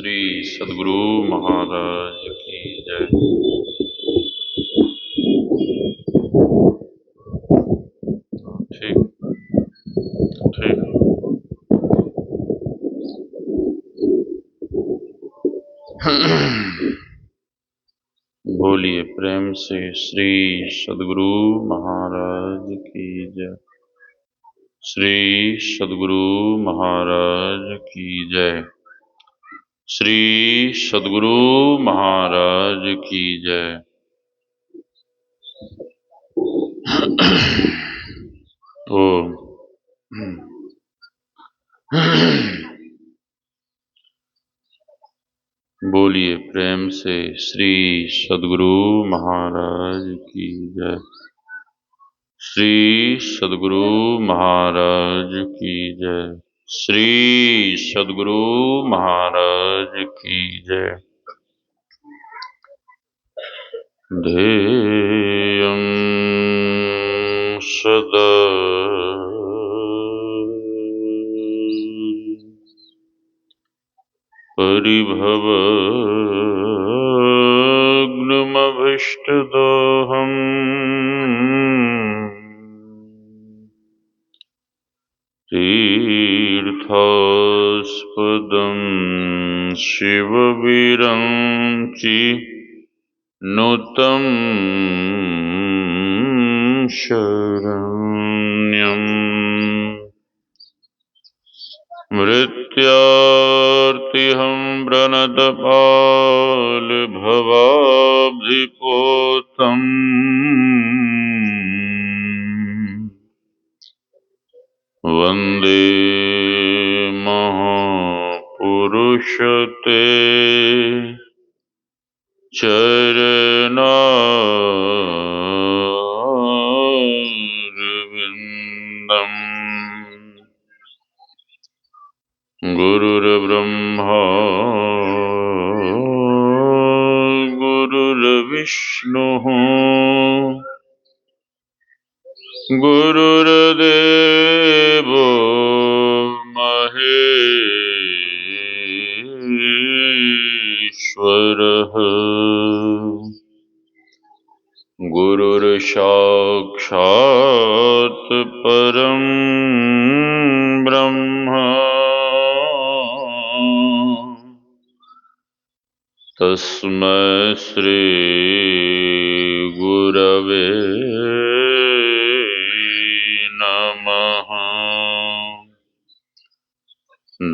श्री सद्गुरु महाराज की जय। ठीक ठीक। बोलिए प्रेम से श्री सद्गुरु महाराज की जय। श्री सद्गुरु महाराज की जय। श्री सद्गुरु महाराज की जय। ओम। बोलिए प्रेम से श्री सद्गुरु महाराज की जय। श्री सद्गुरु महाराज की जय। श्री सद्गुरु महाराज की जय। ध्येयं सदा परिभवग्नमभीष्टदोहम् तीर्थास्पदं शिवविरञ्चि नुतं शरण्यम् मृत्यार्तिहं प्रणतपालभवाब्धिपोतम् वन्दे महापुरुषते चरणारविन्दम्। गुरुर्ब्रह्मा गुरुर्विष्णुः गुरुर्देवो महेश्वरः गुरुर्साक्षात् परं ब्रह्म तस्मै श्री गुरवे नमः।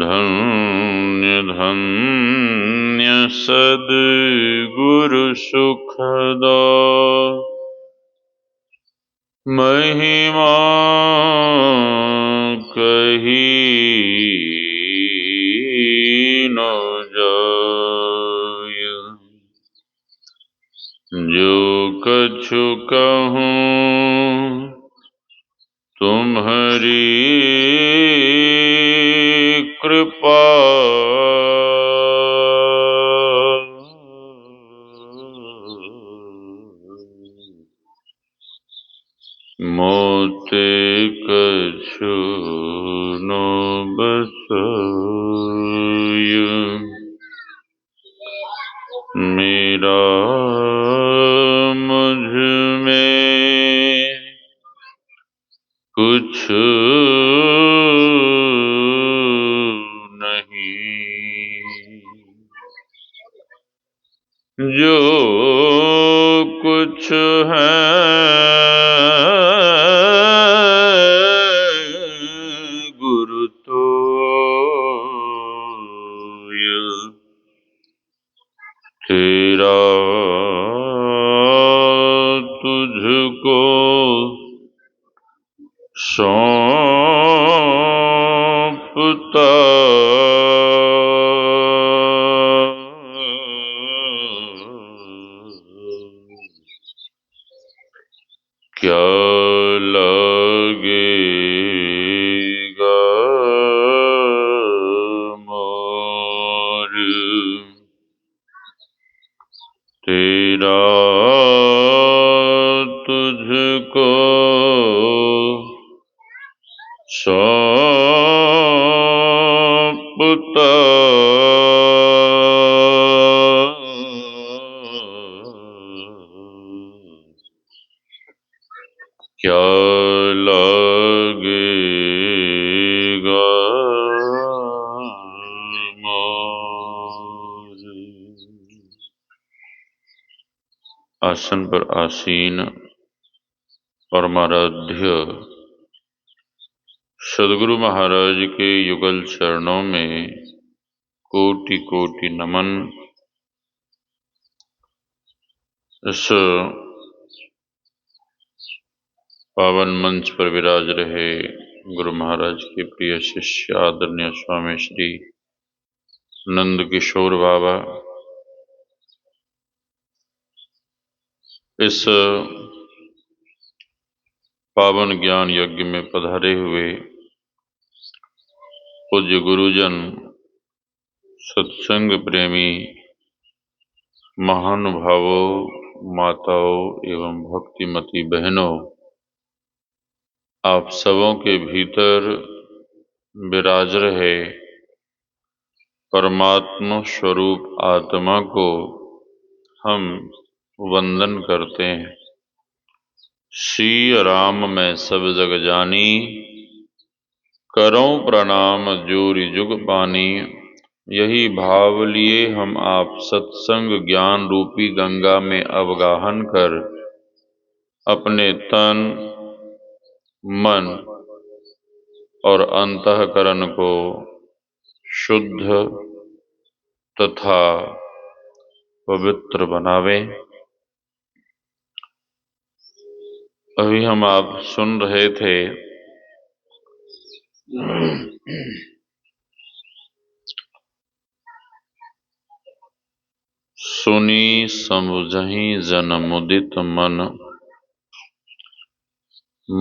धन्य धन्य सद्गुरु सुखदा महिमा कही न जाय। जो कछु कहूँ तुम्हारी कृपा मोते कछु न बसाय। मेरा मुझ में कुछ नहीं, जो कुछ है गुरु तोय। तेरा तुझको सौंपता क्या लगेगा मोर। तेरा तुझको सौंपता आसन पर आसीन परमाराध्य सद्गुरु महाराज के युगल चरणों में कोटि कोटि नमन। इस पावन मंच पर विराज रहे गुरु महाराज के प्रिय शिष्य आदरणीय स्वामी श्री नंद किशोर बाबा, इस पावन ज्ञान यज्ञ में पधारे हुए पूज्य गुरुजन, सत्संग प्रेमी महानुभावों, माताओं एवं भक्तिमती बहनों, आप सबों के भीतर विराज रहे परमात्मा स्वरूप आत्मा को हम वंदन करते हैं। श्री राम मैं सब जग जानी, करों प्रणाम जोरि जुग पानी। यही भाव लिए हम आप सत्संग ज्ञान रूपी गंगा में अवगाहन कर अपने तन, मन और अंतःकरण को शुद्ध तथा पवित्र बनावे। अभी हम आप सुन रहे थे सुनी समुझहि जन मुदित मन,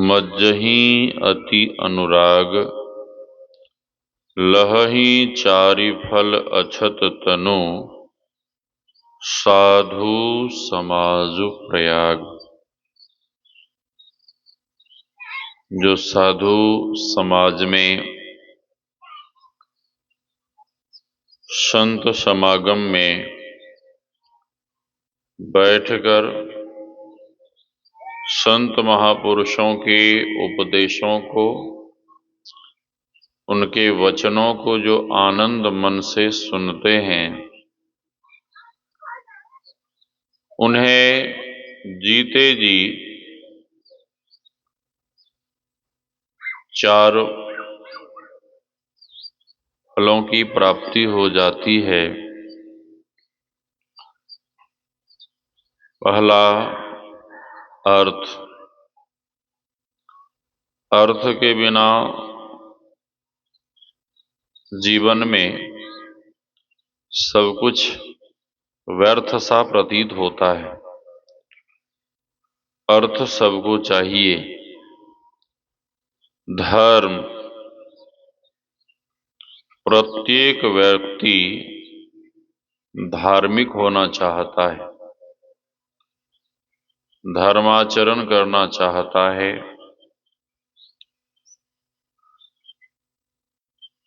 मज्जहि अति अनुराग। लहहि चारि फल अछत तनु, साधु समाजु प्रयाग। जो साधु समाज में संत समागम में बैठकर संत महापुरुषों के उपदेशों को, उनके वचनों को जो आनंद मन से सुनते हैं, उन्हें जीते जी चार फलों की प्राप्ति हो जाती है। पहला अर्थ, अर्थ के बिना जीवन में सब कुछ व्यर्थ सा प्रतीत होता है। अर्थ सबको चाहिए। धर्म, प्रत्येक व्यक्ति धार्मिक होना चाहता है, धर्माचरण करना चाहता है,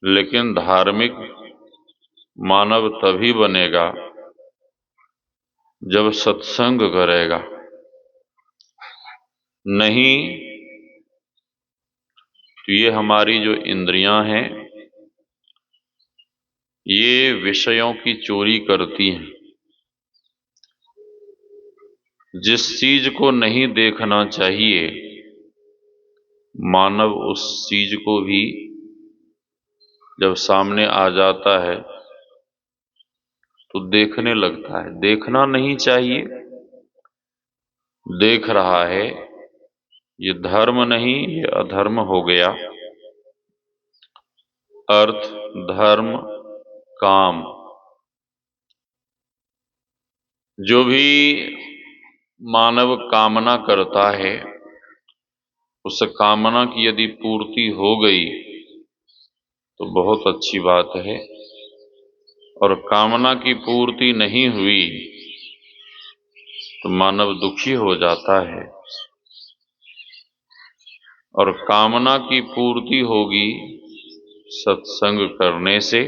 लेकिन धार्मिक मानव तभी बनेगा जब सत्संग करेगा। नहीं तो ये हमारी जो इंद्रियां हैं, ये विषयों की चोरी करती हैं। जिस चीज को नहीं देखना चाहिए, मानव उस चीज को भी जब सामने आ जाता है तो देखने लगता है। देखना नहीं चाहिए, देख रहा है, ये धर्म नहीं, ये अधर्म हो गया। अर्थ, धर्म, काम, जो भी मानव कामना करता है, उस कामना की यदि पूर्ति हो गई तो बहुत अच्छी बात है, और कामना की पूर्ति नहीं हुई तो मानव दुखी हो जाता है। और कामना की पूर्ति होगी सत्संग करने से।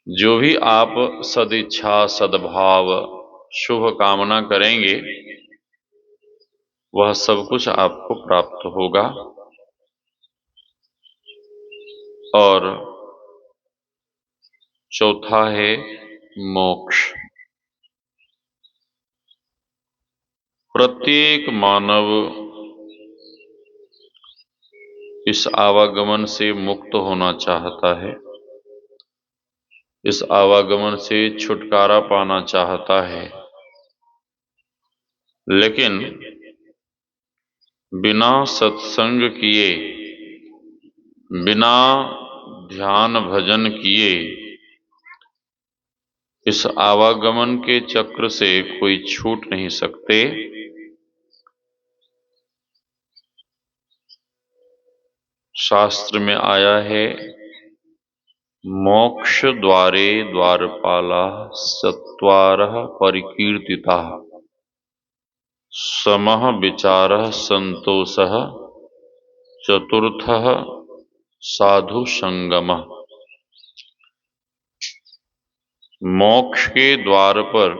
जो भी आप सदिच्छा, सद्भाव, शुभ कामना करेंगे, वह सब कुछ आपको प्राप्त होगा। और चौथा है मोक्ष। प्रत्येक मानव इस आवागमन से मुक्त होना चाहता है, इस आवागमन से छुटकारा पाना चाहता है, लेकिन बिना सत्संग किए, बिना ध्यान भजन किए इस आवागमन के चक्र से कोई छूट नहीं सकते। शास्त्र में आया है, मोक्ष द्वारे द्वारपाला चत्वारः परिकीर्तिताः समः विचारः संतोषः चतुर्थः साधु संगमः। मोक्ष के द्वार पर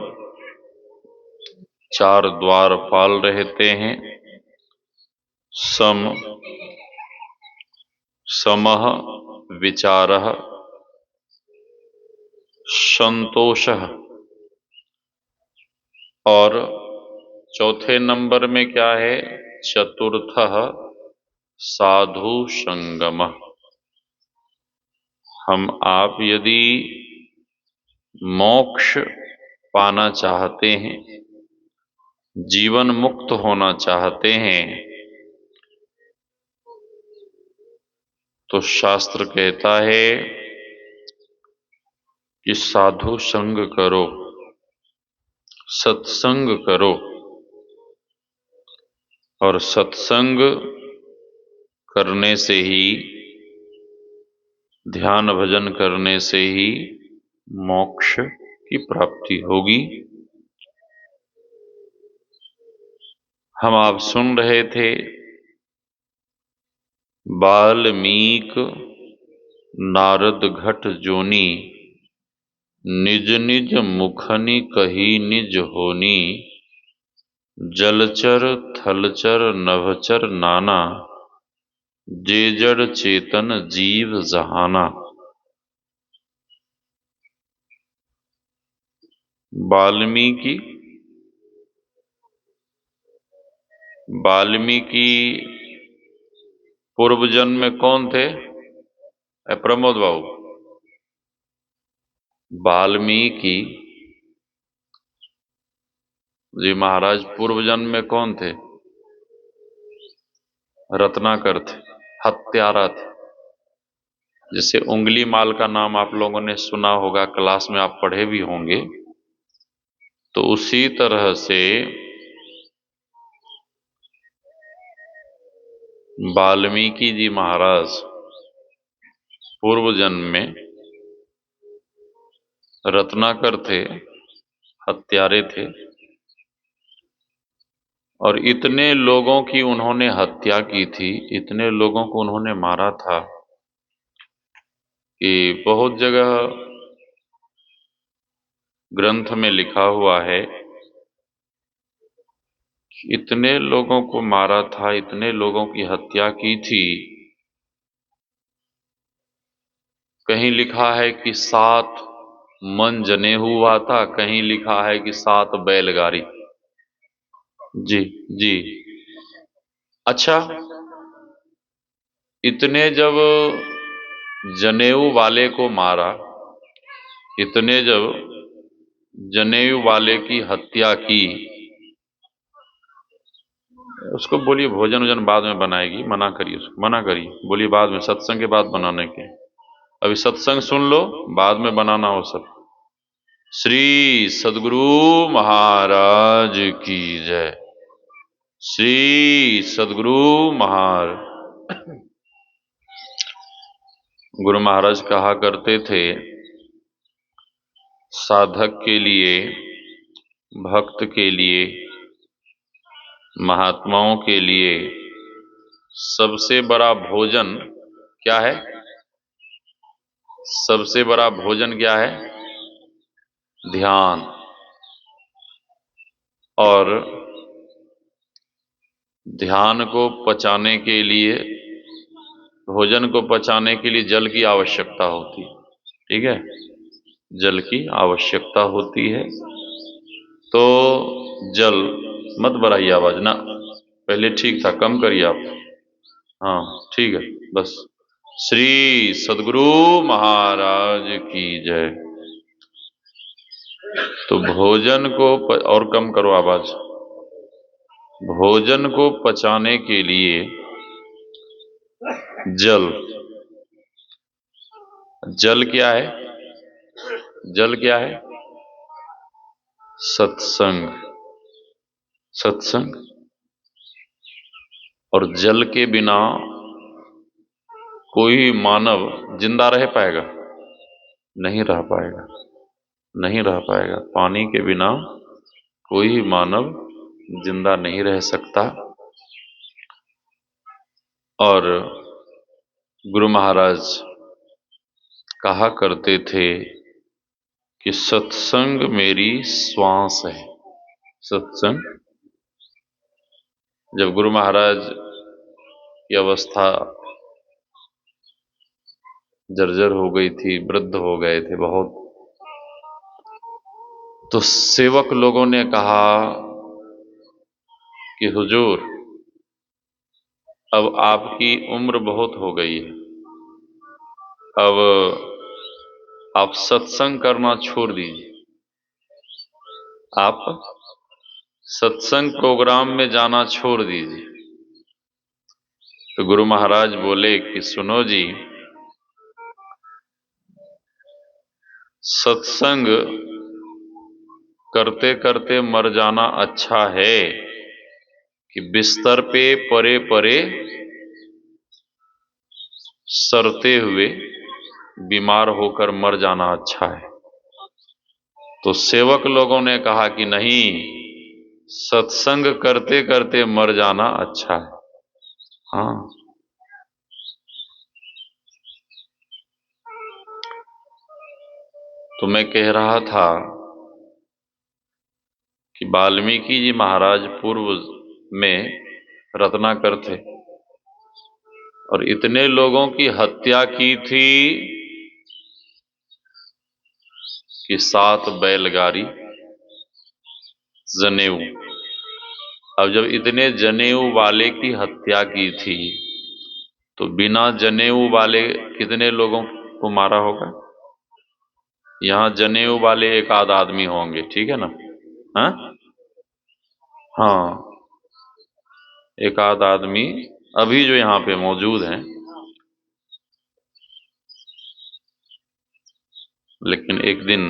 4 द्वारपाल रहते हैं। समः विचारः, संतोषः, और चौथे नंबर में क्या है, चतुर्थः साधु संगमः। हम आप यदि मोक्ष पाना चाहते हैं, जीवन मुक्त होना चाहते हैं, तो शास्त्र कहता है कि साधु संग करो, सत्संग करो, और सत्संग करने से ही, ध्यान भजन करने से ही मोक्ष की प्राप्ति होगी। हम आप सुन रहे थे, बाल्मीक नारद घट जोनी, निज निज मुखनि कही निज होनी, जलचर थलचर नभचर नाना, जे जड़ चेतन जीव जहाना। वाल्मीकि पूर्व जन्म में कौन थे? प्रमोद बाबू, वाल्मीकि जी महाराज पूर्व जन्म में कौन थे? रत्नाकर थे, हत्यारा थे। जैसे उंगली माल का नाम आप लोगों ने सुना होगा, क्लास में आप पढ़े भी होंगे, तो उसी तरह से वाल्मीकि जी महाराज पूर्व जन्म में रत्नाकर थे, हत्यारे थे, और इतने लोगों की उन्होंने हत्या की थी, इतने लोगों को उन्होंने मारा था कि बहुत जगह ग्रंथ में लिखा हुआ है, इतने लोगों को मारा था, इतने लोगों की हत्या की थी। कहीं लिखा है कि 7 मन जनेऊ हुआ था, कहीं लिखा है कि 7 बैलगाड़ी। जी जी। अच्छा, इतने जब जनेऊ वाले को मारा, इतने जब जनेऊ वाले की हत्या की, उसको बोलिए भोजन वोजन बाद में बनाएगी, मना करिए उसको, मना करिए, बोलिए बाद में, सत्संग के बाद बनाने के। अभी सत्संग सुन लो, बाद में बनाना हो सब। श्री सद्गुरु महाराज की जय। श्री सद्गुरु महाराज। गुरु महाराज कहा करते थे, साधक के लिए, भक्त के लिए, महात्माओं के लिए सबसे बड़ा भोजन क्या है? सबसे बड़ा भोजन क्या है? ध्यान। और ध्यान को पचाने के लिए, भोजन को पचाने के लिए जल की आवश्यकता होती है, ठीक है? जल की आवश्यकता होती है। तो जल, मत बढ़ाइए आवाज ना, पहले ठीक था, कम करिए आप। हाँ ठीक है, बस। श्री सद्गुरु महाराज की जय। तो भोजन को और कम करो आवाज। भोजन को पचाने के लिए जल, जल क्या है? जल क्या है? सत्संग। सत्संग। और जल के बिना कोई मानव जिंदा रह पाएगा? नहीं रह पाएगा, नहीं रह पाएगा। पानी के बिना कोई मानव जिंदा नहीं रह सकता। और गुरु महाराज कहा करते थे कि सत्संग मेरी श्वास है। सत्संग। जब गुरु महाराज की अवस्था जर्जर हो गई थी, वृद्ध हो गए थे बहुत, तो सेवक लोगों ने कहा कि हुजूर, अब आपकी उम्र बहुत हो गई है, अब आप सत्संग करना छोड़ दीजिए, आप सत्संग प्रोग्राम में जाना छोड़ दीजिए। तो गुरु महाराज बोले कि सुनो जी, सत्संग करते करते मर जाना अच्छा है कि बिस्तर पे परे परे सरते हुए बीमार होकर मर जाना अच्छा है। तो सेवक लोगों ने कहा कि नहीं, सत्संग करते करते मर जाना अच्छा है। हाँ, तो मैं कह रहा था कि वाल्मीकि जी महाराज पूर्व में रत्नाकर थे और इतने लोगों की हत्या की थी कि 7 बैलगाड़ी जनेऊ। अब जब इतने जनेऊ वाले की हत्या की थी तो बिना जनेऊ वाले कितने लोगों को मारा होगा? यहाँ जनेऊ वाले एक आध आदमी होंगे, ठीक है ना? हाँ हाँ, एक आध आदमी अभी जो यहाँ पे मौजूद हैं। लेकिन एक दिन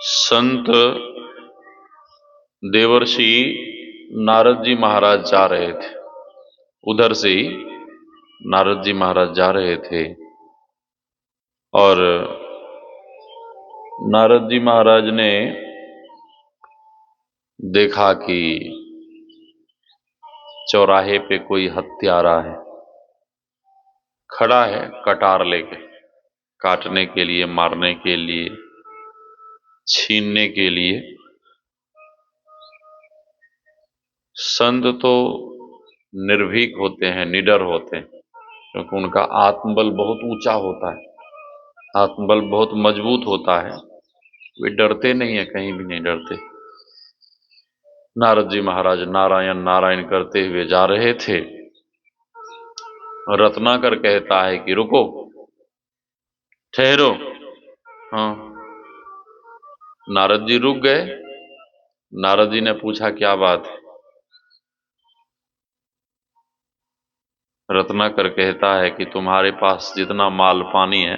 संत देवर्षि नारद जी महाराज जा रहे थे, उधर से ही नारद जी महाराज जा रहे थे और नारद जी महाराज ने देखा कि चौराहे पे कोई हत्यारा है, खड़ा है कटार लेके, काटने के लिए, मारने के लिए, छीनने के लिए। संत तो निर्भीक होते हैं, निडर होते हैं, क्योंकि उनका आत्मबल बहुत ऊंचा होता है, आत्मबल बहुत मजबूत होता है। वे डरते नहीं है, कहीं भी नहीं डरते। नारद जी महाराज नारायण नारायण करते हुए जा रहे थे। रत्नाकर कहता है कि रुको, ठहरो। हाँ, नारद जी रुक गए। नारद जी ने पूछा क्या बात है? रत्नाकर कहता है कि तुम्हारे पास जितना माल पानी है,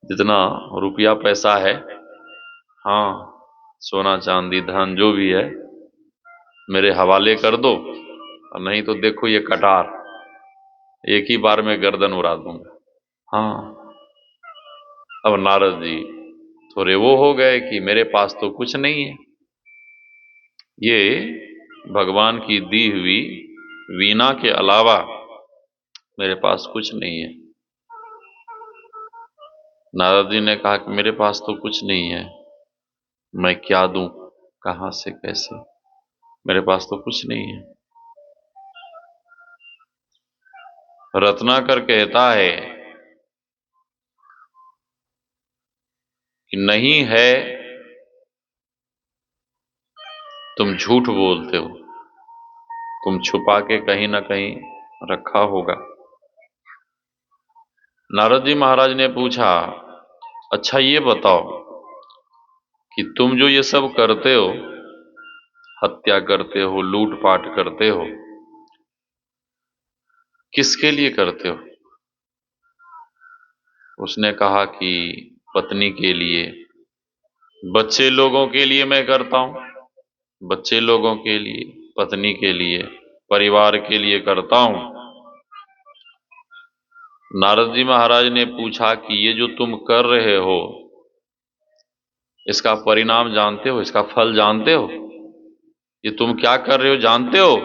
जितना रुपया पैसा है, हाँ, सोना चांदी धन जो भी है, मेरे हवाले कर दो, और नहीं तो देखो ये कटार, एक ही बार में गर्दन उड़ा दूंगा। हाँ। अब नारद जी थोड़े वो हो गए कि मेरे पास तो कुछ नहीं है, ये भगवान की दी हुई वीणा के अलावा मेरे पास कुछ नहीं है। नारद जी ने कहा कि मेरे पास तो कुछ नहीं है, मैं क्या दूं, कहां से कैसे, मेरे पास तो कुछ नहीं है। रत्नाकर कहता है कि नहीं है, तुम झूठ बोलते हो, तुम छुपा के कहीं ना कहीं रखा होगा। नारद जी महाराज ने पूछा, अच्छा ये बताओ कि तुम जो ये सब करते हो, हत्या करते हो, लूटपाट करते हो, किसके लिए करते हो? उसने कहा कि पत्नी के लिए, बच्चे लोगों के लिए मैं करता हूं, बच्चे लोगों के लिए, पत्नी के लिए, परिवार के लिए करता हूं। नारद जी महाराज ने पूछा कि ये जो तुम कर रहे हो, इसका परिणाम जानते हो, इसका फल जानते हो? ये तुम क्या कर रहे हो जानते हो?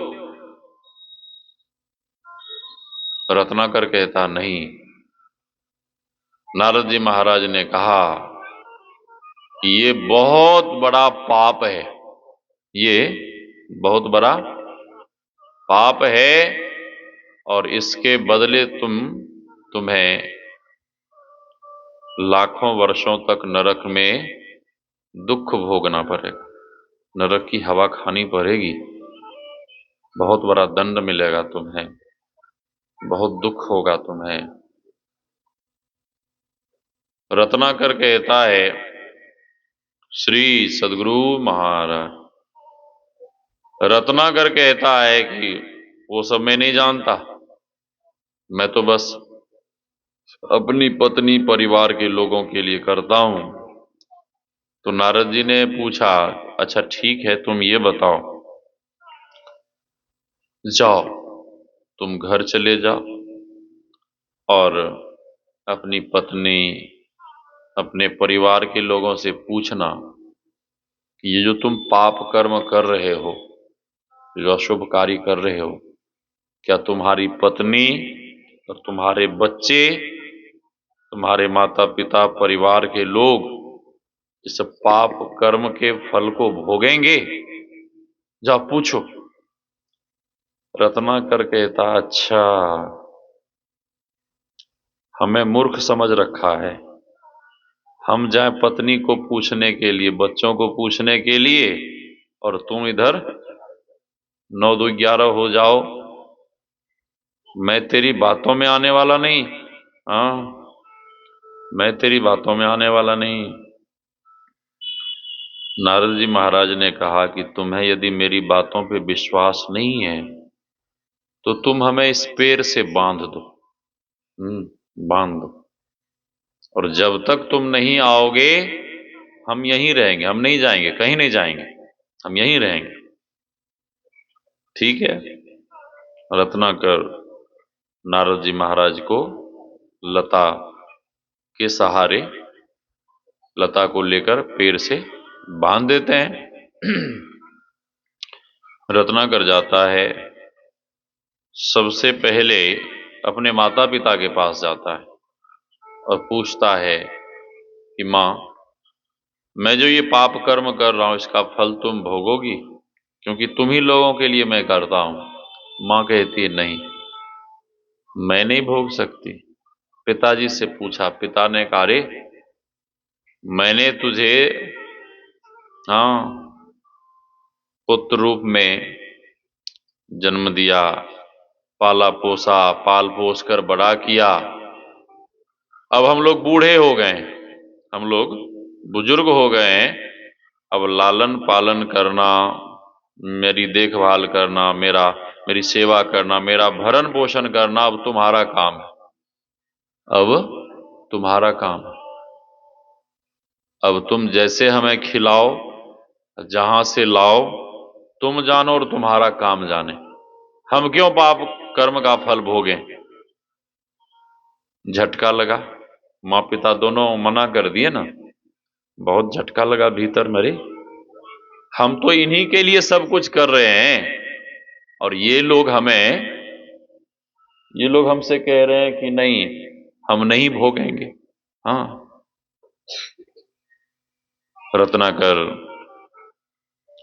रत्नाकर कहता नहीं। नारद जी महाराज ने कहा कि ये बहुत बड़ा पाप है, ये बहुत बड़ा पाप है, और इसके बदले तुम्हें लाखों वर्षों तक नरक में दुख भोगना पड़ेगा, नरक की हवा खानी पड़ेगी, बहुत बड़ा दंड मिलेगा तुम्हें, बहुत दुख होगा तुम्हें। रत्नाकर कहता है, श्री सद्गुरु महाराज, रत्नाकर कहता है कि वो सब मैं नहीं जानता, मैं तो बस अपनी पत्नी परिवार के लोगों के लिए करता हूं। तो नारद जी ने पूछा, अच्छा ठीक है, तुम ये बताओ, जाओ तुम घर चले जाओ और अपनी पत्नी, अपने परिवार के लोगों से पूछना कि ये जो तुम पाप कर्म कर रहे हो, जो अशुभ कार्य कर रहे हो, क्या तुम्हारी पत्नी और तुम्हारे बच्चे, तुम्हारे माता पिता, परिवार के लोग इस पाप कर्म के फल को भोगेंगे? जाओ पूछो। रत्नाकर कहता, अच्छा हमें मूर्ख समझ रखा है, हम जाए पत्नी को पूछने के लिए, बच्चों को पूछने के लिए, और तुम इधर 9 2 11 हो जाओ। मैं तेरी बातों में आने वाला नहीं, हाँ, मैं तेरी बातों में आने वाला नहीं। नारद जी महाराज ने कहा कि तुम्हें यदि मेरी बातों पे विश्वास नहीं है तो तुम हमें इस पेड़ से बांध दो, बांध दो, और जब तक तुम नहीं आओगे हम यहीं रहेंगे, हम नहीं जाएंगे, कहीं नहीं जाएंगे, हम यहीं रहेंगे। ठीक है। रत्नाकर नारद जी महाराज को लता के सहारे, लता को लेकर पेड़ से बांध देते हैं। रत्नाकर जाता है, सबसे पहले अपने माता पिता के पास जाता है और पूछता है कि माँ, मैं जो ये पाप कर्म कर रहा हूं इसका फल तुम भोगोगी, क्योंकि तुम ही लोगों के लिए मैं करता हूं। माँ कहती है, नहीं, मैं नहीं भोग सकती। पिताजी से पूछा, पिता ने कहा, अरे मैंने तुझे, हाँ, पुत्र रूप में जन्म दिया, पाला पोसा, पाल पोस कर बड़ा किया, अब हम लोग बूढ़े हो गए, हम लोग बुजुर्ग हो गए हैं, अब लालन पालन करना, मेरी देखभाल करना, मेरी सेवा करना, मेरा भरण पोषण करना अब तुम्हारा काम है, अब तुम्हारा काम है। अब तुम जैसे हमें खिलाओ, जहां से लाओ, तुम जानो और तुम्हारा काम जाने, हम क्यों पाप कर्म का फल भोगें। झटका लगा, माँ पिता दोनों मना कर दिए ना, बहुत झटका लगा भीतर मेरे, हम तो इन्हीं के लिए सब कुछ कर रहे हैं और ये लोग हमसे कह रहे हैं कि नहीं, हम नहीं भोगेंगे। हाँ। रत्नाकर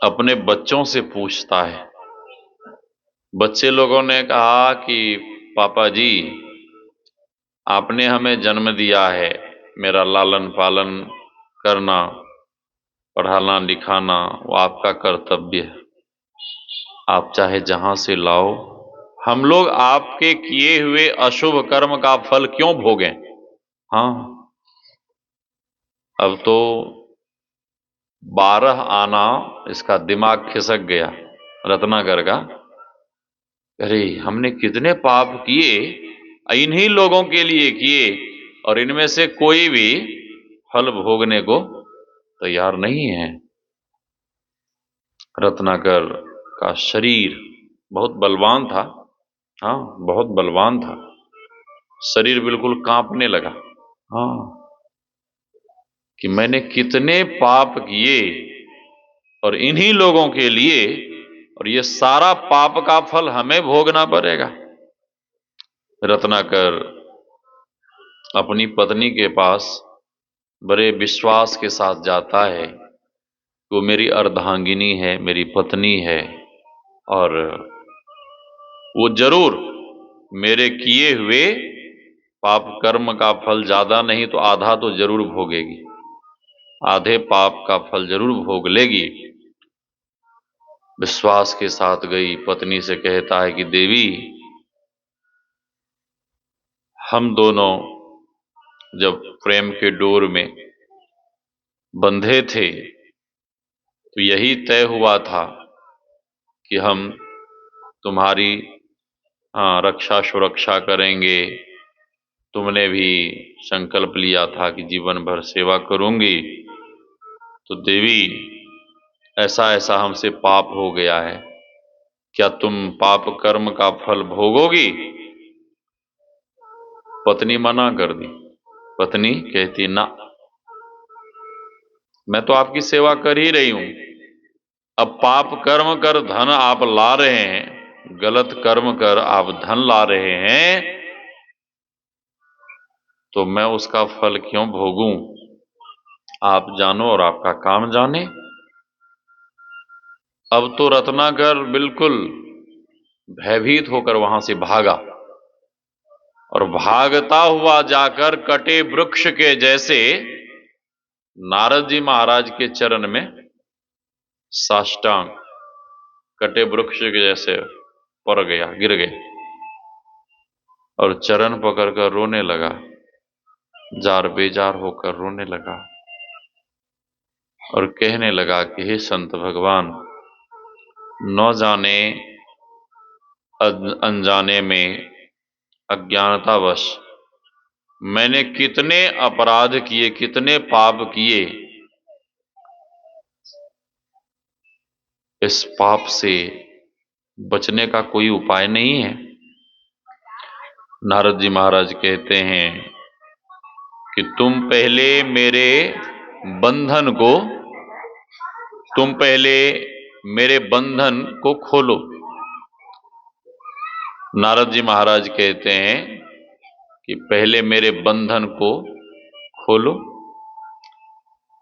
अपने बच्चों से पूछता है, बच्चे लोगों ने कहा कि पापा जी, आपने हमें जन्म दिया है, मेरा लालन पालन करना, पढ़ाना लिखाना वो आपका कर्तव्य है। आप चाहे जहां से लाओ, हम लोग आपके किए हुए अशुभ कर्म का फल क्यों भोगें? हाँ, अब तो 12 आना इसका दिमाग खिसक गया रत्नाकर का। अरे हमने कितने पाप किए, इन्हीं लोगों के लिए किए, और इनमें से कोई भी फल भोगने को तैयार नहीं है। रत्नाकर का शरीर बहुत बलवान था। हाँ, बहुत बलवान था। शरीर बिल्कुल कांपने लगा। हाँ, कि मैंने कितने पाप किए और इन्हीं लोगों के लिए, और ये सारा पाप का फल हमें भोगना पड़ेगा। रत्नाकर अपनी पत्नी के पास बड़े विश्वास के साथ जाता है। वो मेरी अर्धांगिनी है, मेरी पत्नी है, और वो जरूर मेरे किए हुए पाप कर्म का फल ज्यादा नहीं तो आधा तो जरूर भोगेगी, आधे पाप का फल जरूर भोग लेगी। विश्वास के साथ गई, पत्नी से कहता है कि देवी, हम दोनों जब प्रेम के डोर में बंधे थे तो यही तय हुआ था कि हम तुम्हारी रक्षा सुरक्षा करेंगे। तुमने भी संकल्प लिया था कि जीवन भर सेवा करूंगी। तो देवी, ऐसा ऐसा हमसे पाप हो गया है, क्या तुम पाप कर्म का फल भोगोगी? पत्नी मना कर दी। पत्नी कहती, ना, मैं तो आपकी सेवा कर ही रही हूं। अब पाप कर्म कर धन आप ला रहे हैं, गलत कर्म कर आप धन ला रहे हैं, तो मैं उसका फल क्यों भोगूं? आप जानो और आपका काम जाने। अब तो रत्नाकर बिल्कुल भयभीत होकर वहां से भागा, और भागता हुआ जाकर कटे वृक्ष के जैसे नारद जी महाराज के चरण में साष्टांग, कटे वृक्ष के जैसे पड़ गया, गिर गए, और चरण पकड़कर रोने लगा, जार बेजार होकर रोने लगा, और कहने लगा कि हे संत भगवान, न जाने अनजाने में अज्ञानतावश मैंने कितने अपराध किए, कितने पाप किए। इस पाप से बचने का कोई उपाय नहीं है। नारद जी महाराज कहते हैं कि तुम पहले मेरे बंधन को खोलो। नारद जी महाराज कहते हैं कि पहले मेरे बंधन को खोलो,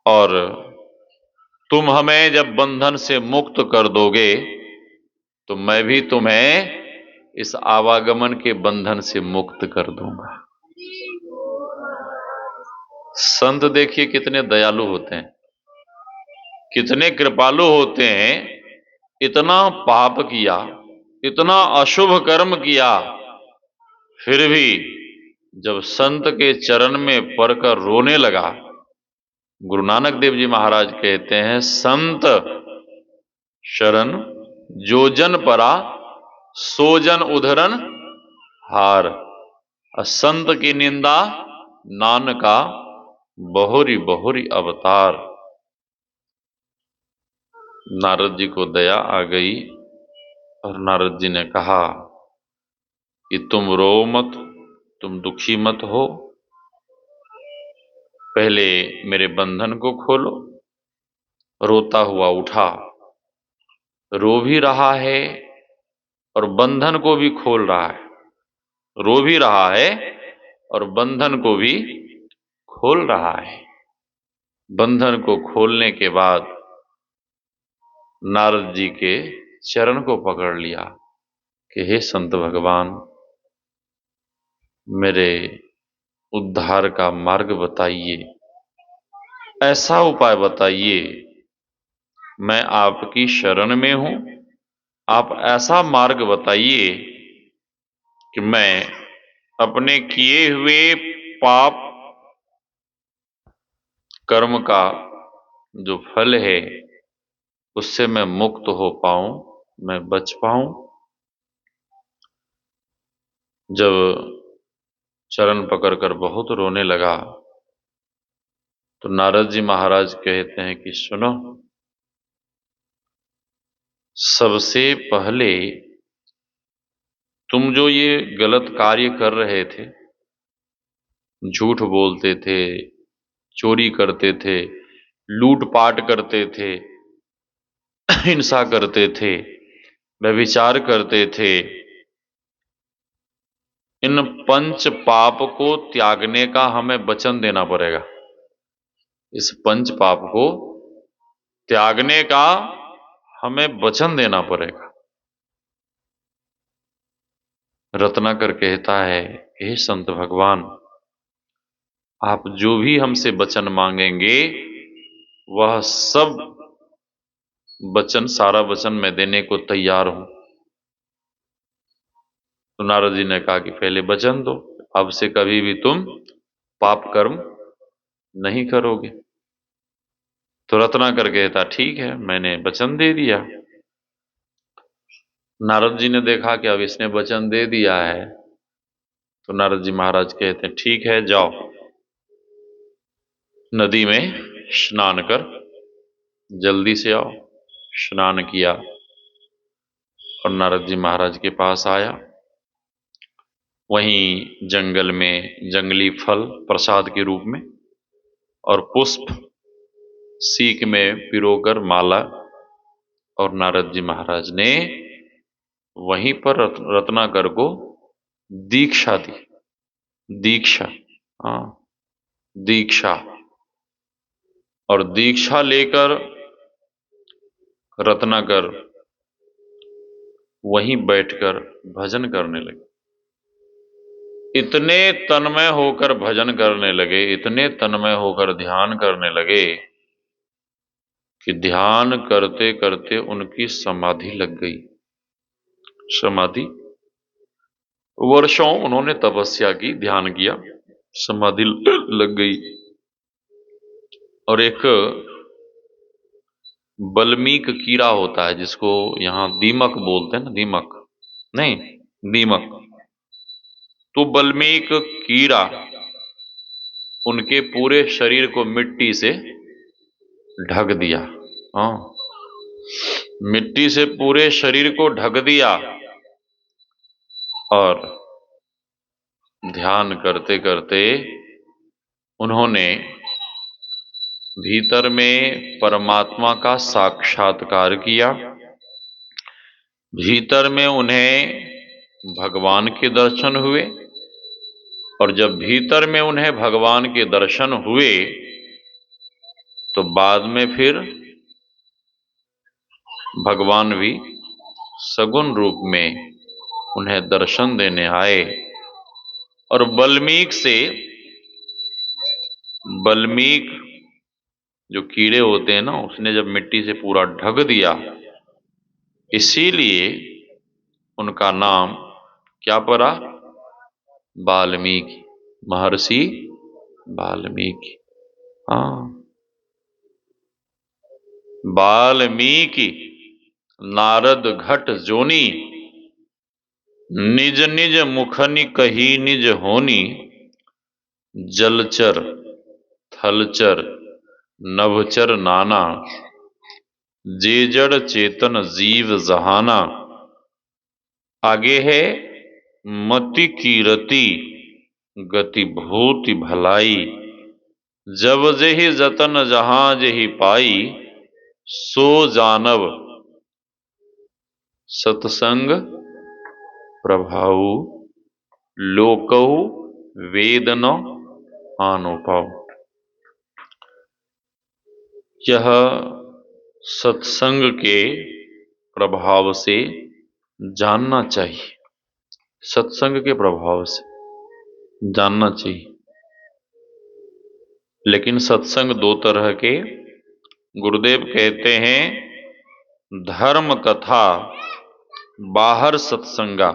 और तुम हमें जब बंधन से मुक्त कर दोगे तो मैं भी तुम्हें इस आवागमन के बंधन से मुक्त कर दूंगा। संत देखिए कितने दयालु होते हैं, कितने कृपालु होते हैं। इतना पाप किया, इतना अशुभ कर्म किया, फिर भी जब संत के चरण में पड़कर रोने लगा, गुरु नानक देव जी महाराज कहते हैं, संत शरण जो जन परा सो जन उधरन हार, संत की निंदा नानका बहुरी बहुरी अवतार। नारद जी को दया आ गई, और नारद जी ने कहा कि तुम रो मत, तुम दुखी मत हो, पहले मेरे बंधन को खोलो। रोता हुआ उठा, रो भी रहा है और बंधन को भी खोल रहा है, रो भी रहा है और बंधन को भी खोल रहा है। बंधन को खोलने के बाद नारद जी के चरण को पकड़ लिया कि हे संत भगवान, मेरे उद्धार का मार्ग बताइए। ऐसा उपाय बताइए, मैं आपकी शरण में हूं, आप ऐसा मार्ग बताइए कि मैं अपने किए हुए पाप कर्म का जो फल है उससे मैं मुक्त हो पाऊं, मैं बच पाऊं। जब चरण पकड़कर बहुत रोने लगा तो नारद जी महाराज कहते हैं कि सुनो, सबसे पहले तुम जो ये गलत कार्य कर रहे थे, झूठ बोलते थे, चोरी करते थे, लूटपाट करते थे, हिंसा करते थे, व्यभिचार करते थे, इन पंच पाप को त्यागने का हमें वचन देना पड़ेगा। इस पंच पाप को त्यागने का हमें वचन देना पड़ेगा। रत्नाकर कहता है, हे संत भगवान, आप जो भी हमसे वचन मांगेंगे वह सब वचन, सारा वचन मैं देने को तैयार हूं। तो नारद जी ने कहा कि पहले वचन दो, अब से कभी भी तुम पाप कर्म नहीं करोगे। तो रत्नाकर कहता, ठीक है, मैंने वचन दे दिया। नारद जी ने देखा कि अब इसने वचन दे दिया है, तो नारद जी महाराज कहते हैं, ठीक है, जाओ नदी में स्नान कर जल्दी से आओ। स्नान किया और नारद जी महाराज के पास आया। वहीं जंगल में जंगली फल प्रसाद के रूप में और पुष्प सीक में पिरोकर माला, और नारद जी महाराज ने वहीं पर रत्नाकर को दीक्षा दी। दीक्षा, हाँ, दीक्षा। और दीक्षा लेकर रत्नाकर वहीं बैठकर भजन करने लगे। इतने तन्मय होकर भजन करने लगे, इतने तन्मय होकर ध्यान करने लगे कि ध्यान करते करते उनकी समाधि लग गई। समाधि, वर्षों उन्होंने तपस्या की, ध्यान किया, समाधि लग गई। और एक बल्मीक कीड़ा होता है जिसको यहाँ दीमक बोलते हैं ना, दीमक नहीं, दीमक। तो बल्मीक कीड़ा उनके पूरे शरीर को मिट्टी से ढक दिया। हाँ, मिट्टी से पूरे शरीर को ढक दिया और ध्यान करते करते उन्होंने भीतर में परमात्मा का साक्षात्कार किया। भीतर में उन्हें भगवान के दर्शन हुए, और जब भीतर में उन्हें भगवान के दर्शन हुए तो बाद में फिर भगवान भी सगुण रूप में उन्हें दर्शन देने आए। और बल्मीक जो कीड़े होते हैं ना, उसने जब मिट्टी से पूरा ढक दिया, इसीलिए उनका नाम क्या पड़ा? वाल्मीकि, महर्षि वाल्मीकि। हाँ, वाल्मीकि नारद घट जोनी, निज निज मुखनि कही निज होनी, जलचर थलचर नभचर नाना, जे जड़ चेतन जीव जहाना। आगे है मति कीरति गति भूति भलाई, जब जेहि जतन जहां जेहि पाई, सो जानव सतसंग प्रभाऊ, लोकहु वेद न आनो पाओ। यह सत्संग के प्रभाव से जानना चाहिए, सत्संग के प्रभाव से जानना चाहिए। लेकिन सत्संग दो तरह के, गुरुदेव कहते हैं धर्म कथा बाहर सत्संगा।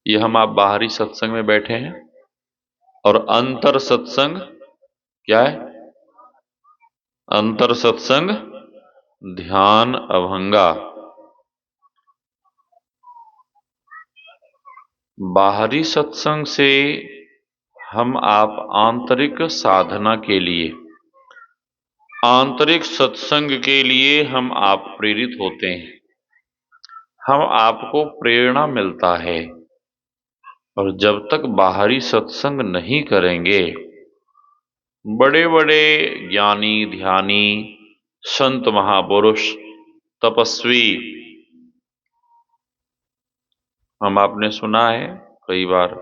ये हम आप बाहरी सत्संग में बैठे हैं, और अंतर सत्संग क्या है? अंतर सत्संग ध्यान अभंगा। बाहरी सत्संग से हम आप आंतरिक साधना के लिए, आंतरिक सत्संग के लिए हम आप प्रेरित होते हैं, हम आपको प्रेरणा मिलता है। और जब तक बाहरी सत्संग नहीं करेंगे, बड़े बड़े ज्ञानी ध्यानी संत महापुरुष तपस्वी, हम आपने सुना है कई बार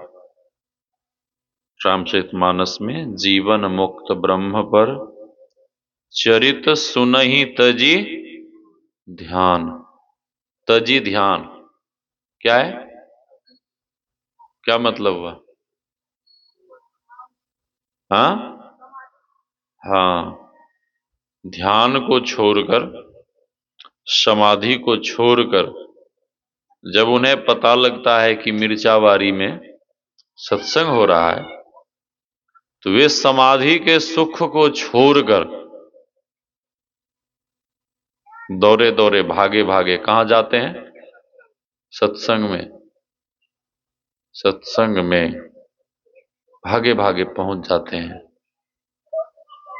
रामचरितमानस में, जीवन मुक्त ब्रह्म पर चरित सुनहि तजी ध्यान। तजी ध्यान क्या है? क्या मतलब हुआ? हाँ हाँ, ध्यान को छोड़कर, समाधि को छोड़कर जब उन्हें पता लगता है कि मिर्चावारी में सत्संग हो रहा है, तो वे समाधि के सुख को छोड़कर दौरे दौरे भागे भागे कहां जाते हैं? सत्संग में। सत्संग में भागे भागे पहुंच जाते हैं।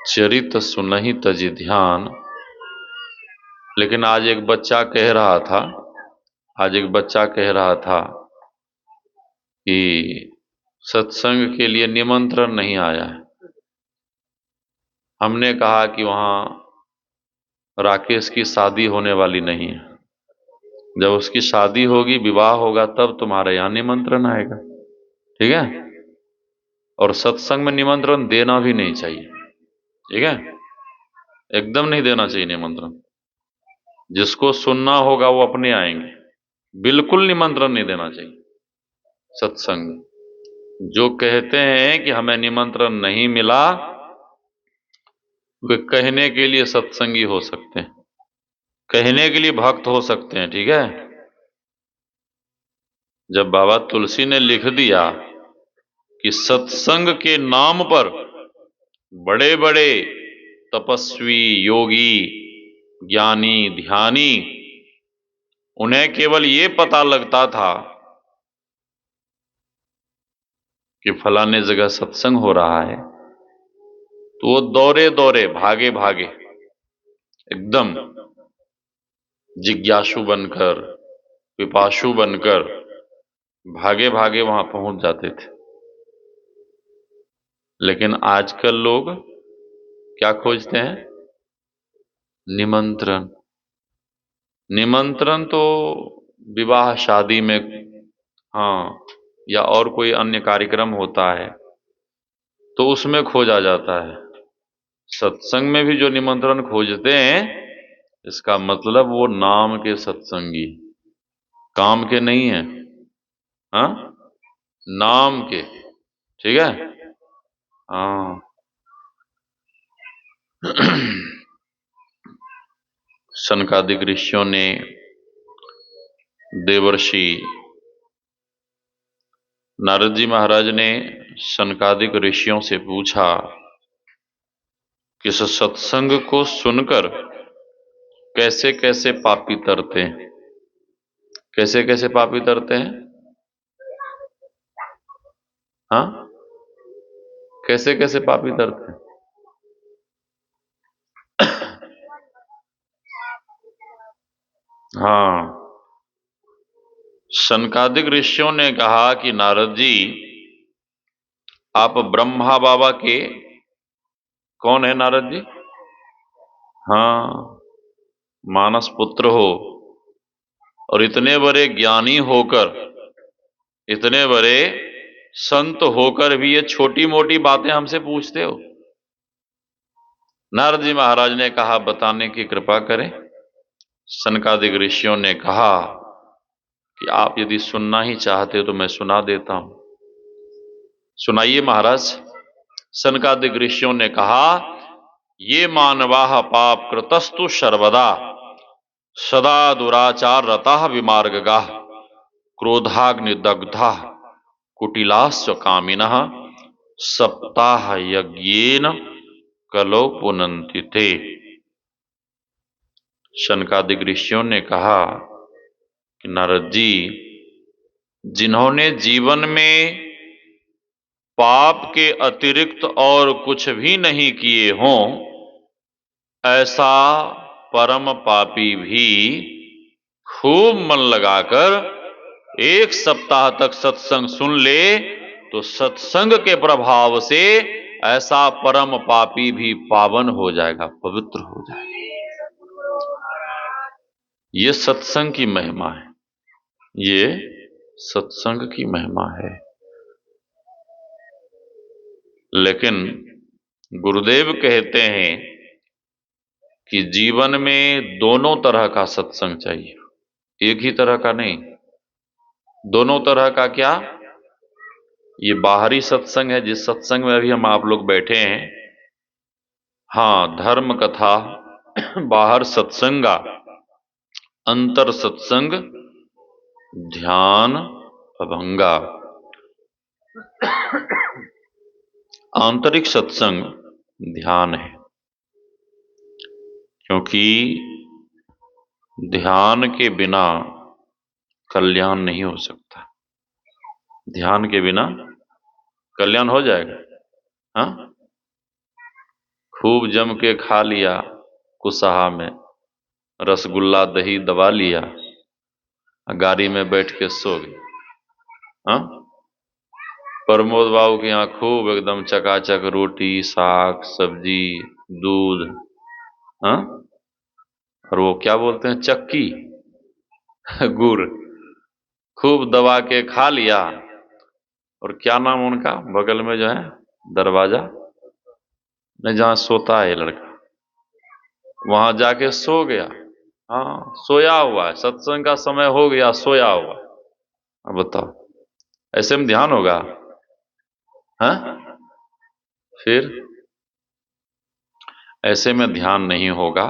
चरित सुनहि तज ध्यान। लेकिन आज एक बच्चा कह रहा था कि सत्संग के लिए निमंत्रण नहीं आया है। हमने कहा कि वहां राकेश की शादी होने वाली नहीं है, जब उसकी शादी होगी, विवाह होगा, तब तुम्हारे यहां निमंत्रण आएगा, ठीक है? और सत्संग में निमंत्रण देना भी नहीं चाहिए, ठीक है? एकदम नहीं देना चाहिए निमंत्रण। जिसको सुनना होगा वो अपने आएंगे, बिल्कुल निमंत्रण नहीं देना चाहिए सत्संग। जो कहते हैं कि हमें निमंत्रण नहीं मिला, वे कहने के लिए सत्संगी हो सकते हैं, कहने के लिए भक्त हो सकते हैं, ठीक है? जब बाबा तुलसी ने लिख दिया कि सत्संग के नाम पर बड़े बड़े तपस्वी योगी ज्ञानी ध्यानी, उन्हें केवल ये पता लगता था कि फलाने जगह सत्संग हो रहा है, तो वो दौरे दौरे भागे भागे एकदम जिज्ञासु बनकर, पिपासु बनकर भागे भागे वहां पहुंच जाते थे। लेकिन आजकल लोग क्या खोजते हैं? निमंत्रण। निमंत्रण तो विवाह शादी में, हाँ, या और कोई अन्य कार्यक्रम होता है तो उसमें खोजा जाता है। सत्संग में भी जो निमंत्रण खोजते हैं, इसका मतलब वो नाम के सत्संगी, काम के नहीं है, हाँ, नाम के, ठीक है? हाँ। सनकादिक ऋषियों ने देवर्षि नारद जी महाराज ने सनकादिक ऋषियों से पूछा कि इस सत्संग को सुनकर कैसे कैसे पापी तरते हैं, कैसे कैसे पापी तरते हैं? हाँ, कैसे कैसे पापी तरते हैं? हाँ, सनकादिक ऋषियों ने कहा कि नारद जी, आप ब्रह्मा बाबा के कौन है? नारद जी, हाँ, मानस पुत्र हो, और इतने बड़े ज्ञानी होकर, इतने बड़े संत होकर भी ये छोटी मोटी बातें हमसे पूछते हो। नारद जी महाराज ने कहा, बताने की कृपा करें। सनकादिक ऋषियों ने कहा कि आप यदि सुनना ही चाहते हो तो मैं सुना देता हूं। सुनाइए महाराज। सनकादिक ऋषियों ने कहा, ये मानवाः पाप कृतस्तु सर्वदा सदा दुराचार रताः विमार्गगाः क्रोधाग्निदग्धाः कुटिलाश्च कामिनः सप्ताह यज्ञेन कलो पुनन्ति ते। सनकादिक ऋषियों ने कहा कि नारद जी, जिन्होंने जीवन में पाप के अतिरिक्त और कुछ भी नहीं किए हों, ऐसा परम पापी भी खूब मन लगाकर 1 सप्ताह तक सत्संग सुन ले तो सत्संग के प्रभाव से ऐसा परम पापी भी पावन हो जाएगा, पवित्र हो जाएगा। ये सत्संग की महिमा है, ये सत्संग की महिमा है। लेकिन गुरुदेव कहते हैं कि जीवन में दोनों तरह का सत्संग चाहिए, एक ही तरह का नहीं। दोनों तरह का क्या? ये बाहरी सत्संग है, जिस सत्संग में अभी हम आप लोग बैठे हैं, हाँ, धर्म कथा बाहर सत्संगा, अंतर सत्संग ध्यान अभंगा। आंतरिक सत्संग ध्यान है, क्योंकि ध्यान के बिना कल्याण नहीं हो सकता। ध्यान के बिना कल्याण हो जाएगा? हाँ, खूब जम के खा लिया, कुसाहा में रसगुल्ला दही दबा लिया, गाड़ी में बैठ के सो गए। हाँ, प्रमोद बाबू के यहाँ खूब एकदम चकाचक रोटी साग सब्जी दूध, हाँ, और वो क्या बोलते हैं, चक्की गुड़, खूब दबा के खा लिया। और क्या नाम उनका, बगल में जो है दरवाजा में जहां सोता है लड़का, वहां जाके सो गया। हाँ, सोया हुआ है, सत्संग का समय हो गया, सोया हुआ। अब बताओ, ऐसे में ध्यान होगा? हाँ, फिर ऐसे में ध्यान नहीं होगा।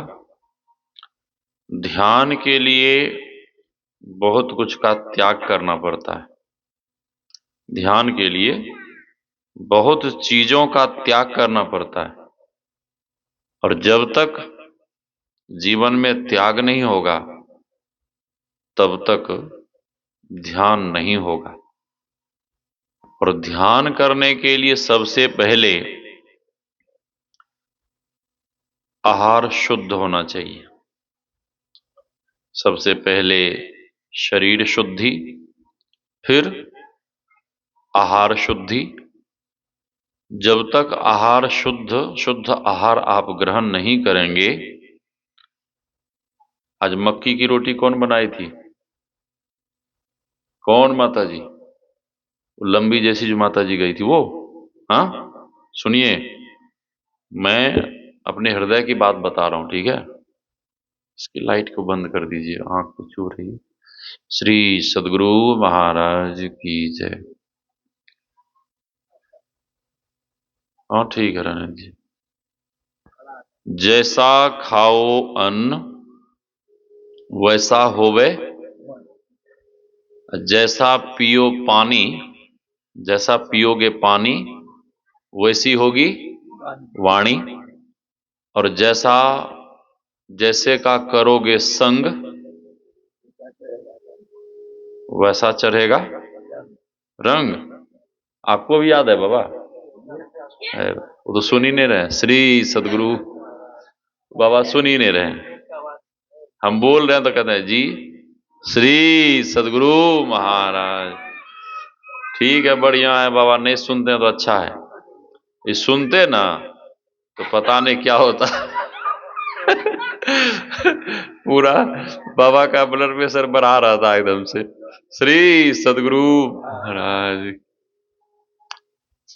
ध्यान के लिए बहुत कुछ का त्याग करना पड़ता है। ध्यान के लिए बहुत चीजों का त्याग करना पड़ता है, और जब तक जीवन में त्याग नहीं होगा तब तक ध्यान नहीं होगा। और ध्यान करने के लिए सबसे पहले आहार शुद्ध होना चाहिए। सबसे पहले शरीर शुद्धि, फिर आहार शुद्धि। जब तक आहार शुद्ध आहार आप ग्रहण नहीं करेंगे। आज मक्की की रोटी कौन बनाई थी? कौन माता जी? लंबी जैसी जो माता जी गई थी वो? हाँ, सुनिए, मैं अपने हृदय की बात बता रहा हूं, ठीक है? इसकी लाइट को बंद कर दीजिए, आंख को छू रही है। श्री सदगुरु महाराज की जय। हाँ ठीक है रनन जी। जैसा खाओ अन्न वैसा होवे, जैसा पियो पानी, जैसा पियोगे पानी वैसी होगी वाणी, और जैसे का करोगे संग वैसा चढ़ेगा रंग। आपको भी याद है बाबा? वो तो सुन ही नहीं रहे। श्री सदगुरु बाबा सुन ही नहीं रहे। हम बोल रहे हैं तो कहते हैं जी श्री सदगुरु महाराज। ठीक है, बढ़िया है बाबा, नहीं सुनते हैं तो अच्छा है। ये सुनते ना तो पता नहीं क्या होता पूरा बाबा का ब्लड प्रेशर बढ़ा रहा था एकदम से। श्री सदगुरु महाराज।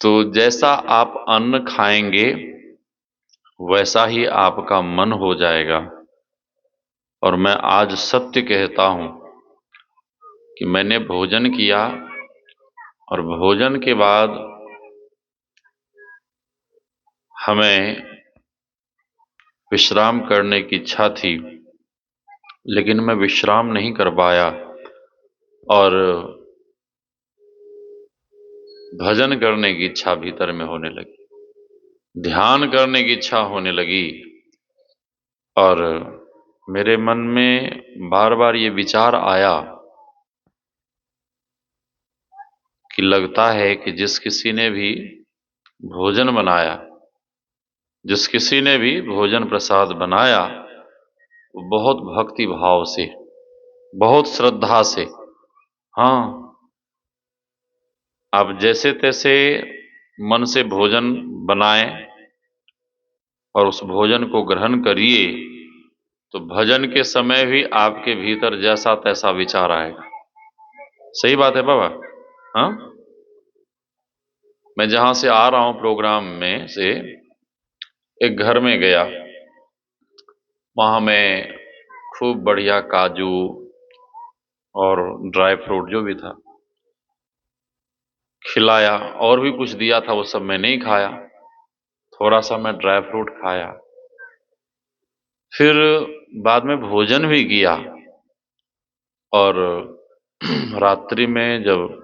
तो जैसा आप अन्न खाएंगे वैसा ही आपका मन हो जाएगा। और मैं आज सत्य कहता हूं कि मैंने भोजन किया और भोजन के बाद हमें विश्राम करने की इच्छा थी, लेकिन मैं विश्राम नहीं कर पाया और भजन करने की इच्छा भीतर में होने लगी, ध्यान करने की इच्छा होने लगी। और मेरे मन में बार बार ये विचार आया कि लगता है कि जिस किसी ने भी भोजन बनाया, जिस किसी ने भी भोजन प्रसाद बनाया, वो बहुत भक्ति भाव से, बहुत श्रद्धा से, हाँ, आप जैसे तैसे मन से भोजन बनाएं और उस भोजन को ग्रहण करिए, तो भजन के समय भी आपके भीतर जैसा तैसा विचार आएगा। सही बात है बाबा। हाँ, मैं जहां से आ रहा हूं प्रोग्राम में से एक घर में गया, वहां मैं खूब बढ़िया काजू और ड्राई फ्रूट जो भी था खिलाया, और भी कुछ दिया था वो सब मैं नहीं खाया, थोड़ा सा मैं ड्राई फ्रूट खाया। फिर बाद में भोजन भी किया और रात्रि में जब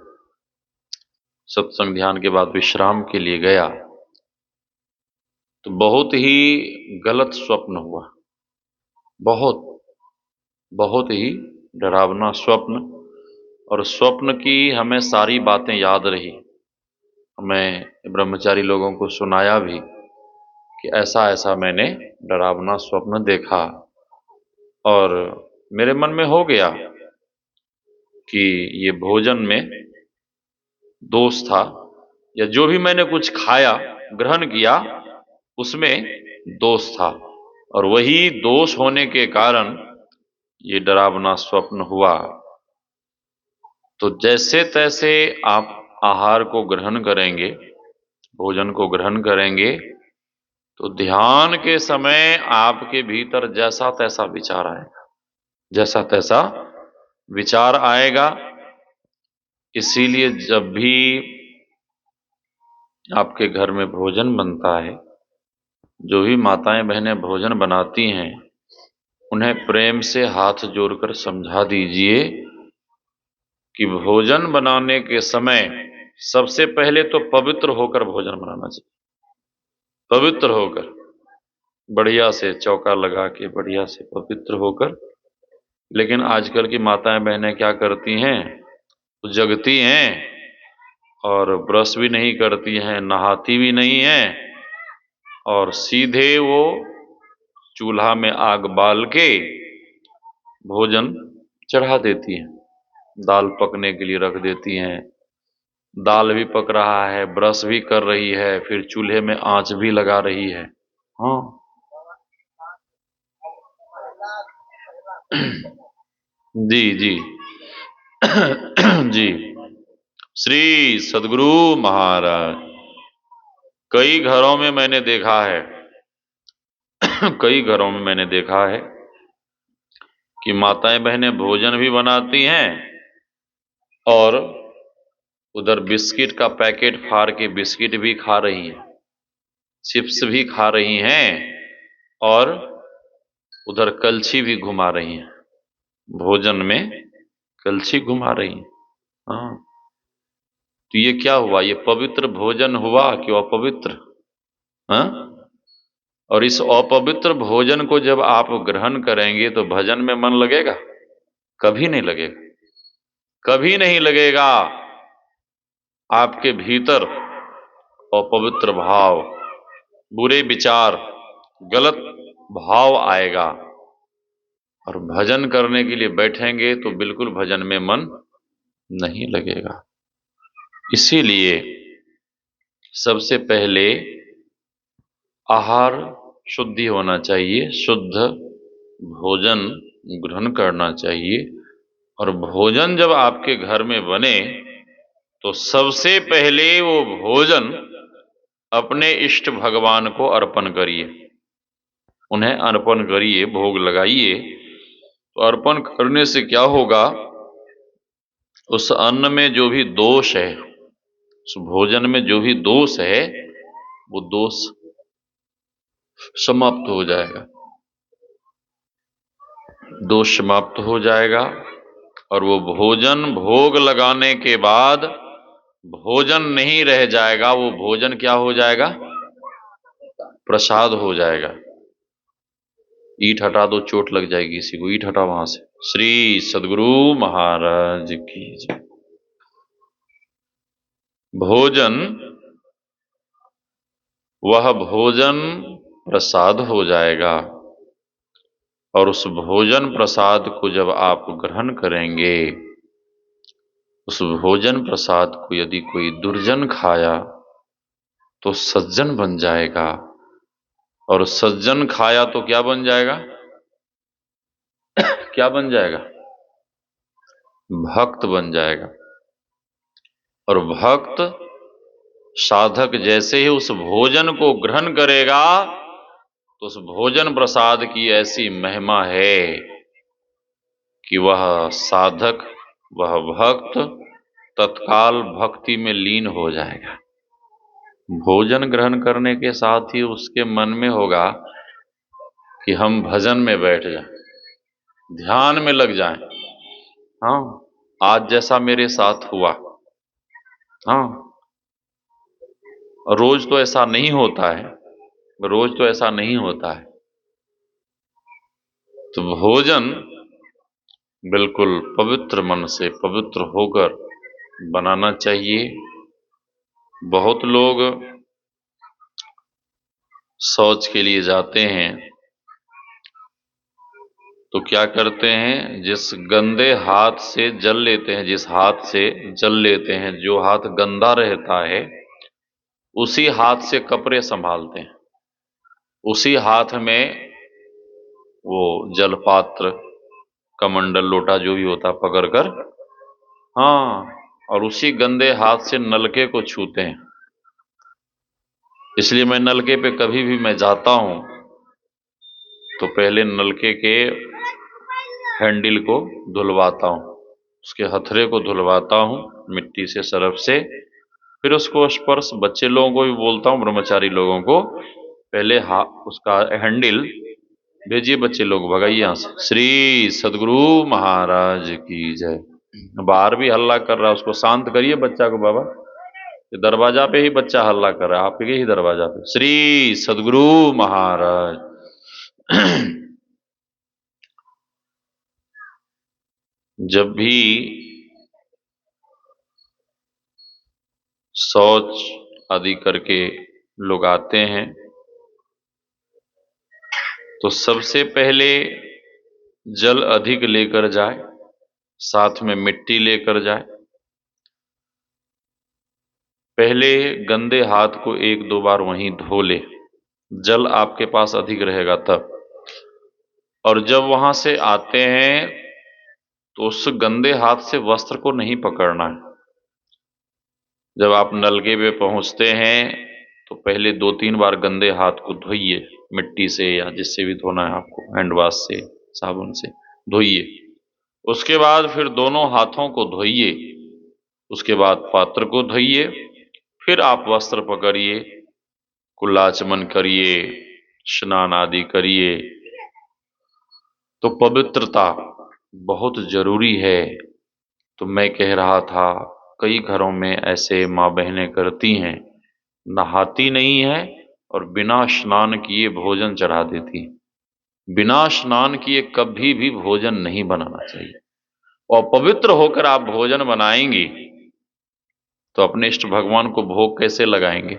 सत्संग ध्यान के बाद विश्राम के लिए गया तो बहुत ही गलत स्वप्न हुआ, बहुत बहुत ही डरावना स्वप्न। और स्वप्न की हमें सारी बातें याद रही, हमें ब्रह्मचारी लोगों को सुनाया भी कि ऐसा ऐसा मैंने डरावना स्वप्न देखा। और मेरे मन में हो गया कि ये भोजन में दोष था, या जो भी मैंने कुछ खाया ग्रहण किया उसमें दोष था, और वही दोष होने के कारण ये डरावना स्वप्न हुआ। तो जैसे तैसे आप आहार को ग्रहण करेंगे, भोजन को ग्रहण करेंगे, तो ध्यान के समय आपके भीतर जैसा तैसा विचार आएगा, जैसा तैसा विचार आएगा। इसीलिए जब भी आपके घर में भोजन बनता है, जो भी माताएं बहनें भोजन बनाती हैं, उन्हें प्रेम से हाथ जोड़कर समझा दीजिए कि भोजन बनाने के समय सबसे पहले तो पवित्र होकर भोजन बनाना चाहिए, पवित्र होकर, बढ़िया से चौका लगा के बढ़िया से पवित्र होकर। लेकिन आजकल की माताएं बहनें क्या करती हैं, वो जगती हैं और ब्रश भी नहीं करती हैं, नहाती भी नहीं हैं, और सीधे वो चूल्हा में आग बाल के भोजन चढ़ा देती हैं, दाल पकने के लिए रख देती हैं। दाल भी पक रहा है, ब्रश भी कर रही है, फिर चूल्हे में आंच भी लगा रही है। हाँ, जी जी जी, श्री सदगुरु महाराज। कई घरों में मैंने देखा है कई घरों में मैंने देखा है कि माताएं बहनें भोजन भी बनाती हैं और उधर बिस्किट का पैकेट फाड़ के बिस्किट भी खा रही हैं, चिप्स भी खा रही हैं, और उधर कलछी भी घुमा रही हैं, भोजन में कलछी घुमा रही हैं। हाँ, तो ये क्या हुआ, ये पवित्र भोजन हुआ कि अपवित्र? हाँ, और इस अपवित्र भोजन को जब आप ग्रहण करेंगे तो भजन में मन लगेगा? कभी नहीं लगेगा, कभी नहीं लगेगा। आपके भीतर अपवित्र भाव, बुरे विचार, गलत भाव आएगा, और भजन करने के लिए बैठेंगे तो बिल्कुल भजन में मन नहीं लगेगा। इसीलिए सबसे पहले आहार शुद्धि होना चाहिए, शुद्ध भोजन ग्रहण करना चाहिए। और भोजन जब आपके घर में बने तो सबसे पहले वो भोजन अपने इष्ट भगवान को अर्पण करिए, उन्हें अर्पण करिए, भोग लगाइए। तो अर्पण करने से क्या होगा, उस अन्न में जो भी दोष है, उस भोजन में जो भी दोष है, वो दोष समाप्त हो जाएगा, दोष समाप्त हो जाएगा। और वो भोजन भोग लगाने के बाद भोजन नहीं रह जाएगा, वो भोजन क्या हो जाएगा? प्रसाद हो जाएगा। ईंट हटा दो, चोट लग जाएगी किसी को, ईंट हटा वहां से। श्री सद्गुरु महाराज की जय। भोजन, वह भोजन प्रसाद हो जाएगा। और उस भोजन प्रसाद को जब आप ग्रहण करेंगे, उस भोजन प्रसाद को यदि कोई दुर्जन खाया तो सज्जन बन जाएगा, और सज्जन खाया तो क्या बन जाएगा? क्या बन जाएगा? भक्त बन जाएगा। और भक्त साधक जैसे ही उस भोजन को ग्रहण करेगा तो उस भोजन प्रसाद की ऐसी महिमा है कि वह साधक, वह भक्त तत्काल भक्ति में लीन हो जाएगा। भोजन ग्रहण करने के साथ ही उसके मन में होगा कि हम भजन में बैठ जाएं, ध्यान में लग जाएं। हाँ, आज जैसा मेरे साथ हुआ। हाँ, रोज तो ऐसा नहीं होता है, रोज तो ऐसा नहीं होता है। तो भोजन बिल्कुल पवित्र मन से, पवित्र होकर बनाना चाहिए। बहुत लोग शौच के लिए जाते हैं तो क्या करते हैं, जिस गंदे हाथ से जल लेते हैं, जिस हाथ से जल लेते हैं, जो हाथ गंदा रहता है, उसी हाथ से कपड़े संभालते हैं, उसी हाथ में वो जलपात्र, कमंडल, लोटा जो भी होता पकड़कर, हाँ, और उसी गंदे हाथ से नलके को छूते हैं। इसलिए मैं नलके पे कभी भी मैं जाता हूं तो पहले नलके के हैंडल को धुलवाता हूं, उसके हथरे को धुलवाता हूं मिट्टी से, सरफ से, फिर उसको स्पर्श, बच्चे लोगों को भी बोलता हूं, ब्रह्मचारी लोगों को, पहले उसका हैंडल भेजिए, बच्चे लोग भगाइए यहां से। श्री सद्गुरु महाराज की जय। बाहर भी हल्ला कर रहा है, उसको शांत करिए बच्चा को बाबा। दरवाजा पे ही बच्चा हल्ला कर रहा है, आपके ही दरवाजा पे। श्री सद्गुरु महाराज। जब भी शौच आदि करके लोग आते हैं तो सबसे पहले जल अधिक लेकर जाए, साथ में मिट्टी लेकर जाए। पहले गंदे हाथ को एक दो बार वहीं धो ले, जल आपके पास अधिक रहेगा तब। और जब वहां से आते हैं तो उस गंदे हाथ से वस्त्र को नहीं पकड़ना है। जब आप नलके पे पहुंचते हैं तो पहले 2-3 बार गंदे हाथ को धोइए, मिट्टी से या जिससे भी धोना है आपको, हैंड वॉश से, साबुन से धोइए। उसके बाद फिर दोनों हाथों को धोइए, उसके बाद पात्र को धोइए, फिर आप वस्त्र पकड़िए, कुल्लाचमन करिए, स्नान आदि करिए। तो पवित्रता बहुत जरूरी है। तो मैं कह रहा था, कई घरों में ऐसे माँ बहनें करती हैं, नहाती नहीं है और बिना स्नान किए भोजन चढ़ा देती। बिना स्नान किए कभी भी भोजन नहीं बनाना चाहिए। और पवित्र होकर आप भोजन बनाएंगी तो अपने इष्ट भगवान को भोग कैसे लगाएंगे?